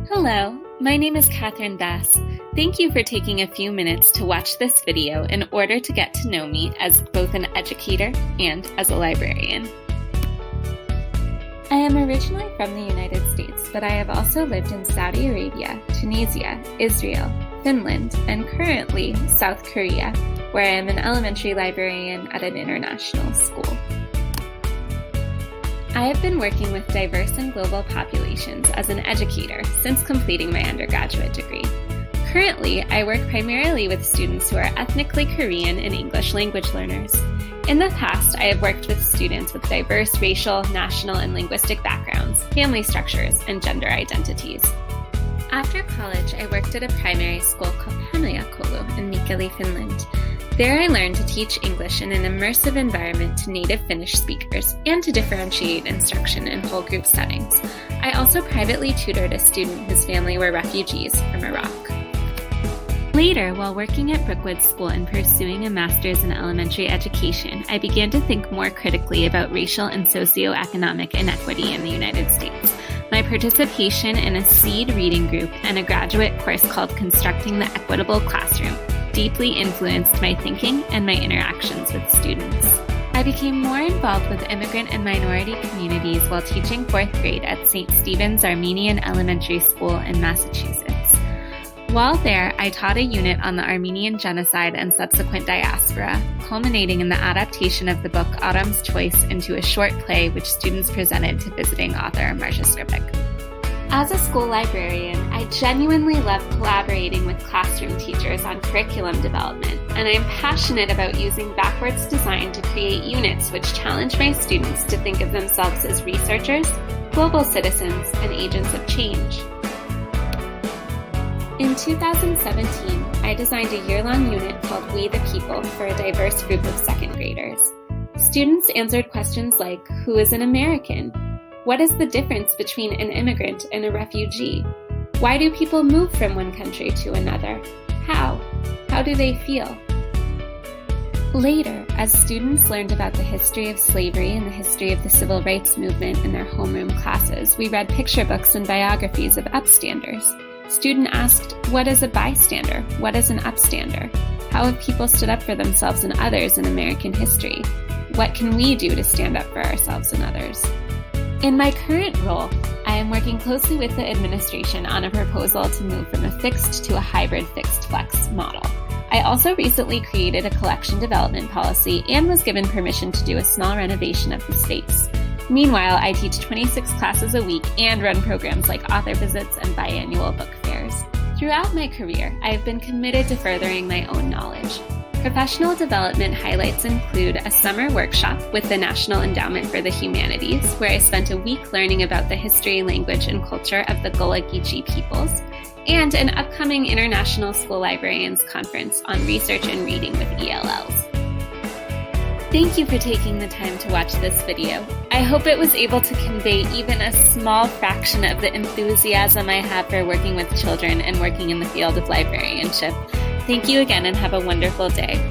Hello, my name is Catherine Bass. Thank you for taking a few minutes to watch this video in order to get to know me as both an educator and as a librarian. I am originally from the United States, but I have also lived in Saudi Arabia, Tunisia, Israel, Finland, and currently South Korea, where I am an elementary librarian at an international school. I have been working with diverse and global populations as an educator since completing my undergraduate degree. Currently, I work primarily with students who are ethnically Korean and English language learners. In the past, I have worked with students with diverse racial, national, and linguistic backgrounds, family structures, and gender identities. After college, I worked at a primary school called Koulu in Mikkeli, Finland. There I learned to teach English in an immersive environment to native Finnish speakers and to differentiate instruction in whole group settings. I also privately tutored a student whose family were refugees from Iraq. Later, while working at Brookwood School and pursuing a master's in elementary education, I began to think more critically about racial and socioeconomic inequity in the United States. My participation in a seed reading group and a graduate course called Constructing the Equitable Classroom deeply influenced my thinking and my interactions with students. I became more involved with immigrant and minority communities while teaching 4th grade at St. Stephen's Armenian Elementary School in Massachusetts. While there, I taught a unit on the Armenian genocide and subsequent diaspora, culminating in the adaptation of the book Autumn's Choice into a short play which students presented to visiting author Marcia Skripek. As a school librarian, I genuinely love collaborating with classroom teachers on curriculum development, and I'm passionate about using backwards design to create units which challenge my students to think of themselves as researchers, global citizens, and agents of change. In 2017, I designed a year-long unit called We the People for a diverse group of second graders. Students answered questions like, who is an American? What is the difference between an immigrant and a refugee? Why do people move from one country to another? How? How do they feel? Later, as students learned about the history of slavery and the history of the civil rights movement in their homeroom classes, we read picture books and biographies of upstanders. Student asked, what is a bystander? What is an upstander? How have people stood up for themselves and others in American history? What can we do to stand up for ourselves and others? In my current role, I am working closely with the administration on a proposal to move from a fixed to a hybrid fixed-flex model. I also recently created a collection development policy and was given permission to do a small renovation of the space. Meanwhile, I teach 26 classes a week and run programs like author visits and biannual book fairs. Throughout my career, I have been committed to furthering my own knowledge. Professional development highlights include a summer workshop with the National Endowment for the Humanities, where I spent a week learning about the history, language, and culture of the Gullah Geechee peoples, and an upcoming International School Librarians Conference on research and reading with ELLs. Thank you for taking the time to watch this video. I hope it was able to convey even a small fraction of the enthusiasm I have for working with children and working in the field of librarianship. Thank you again and have a wonderful day.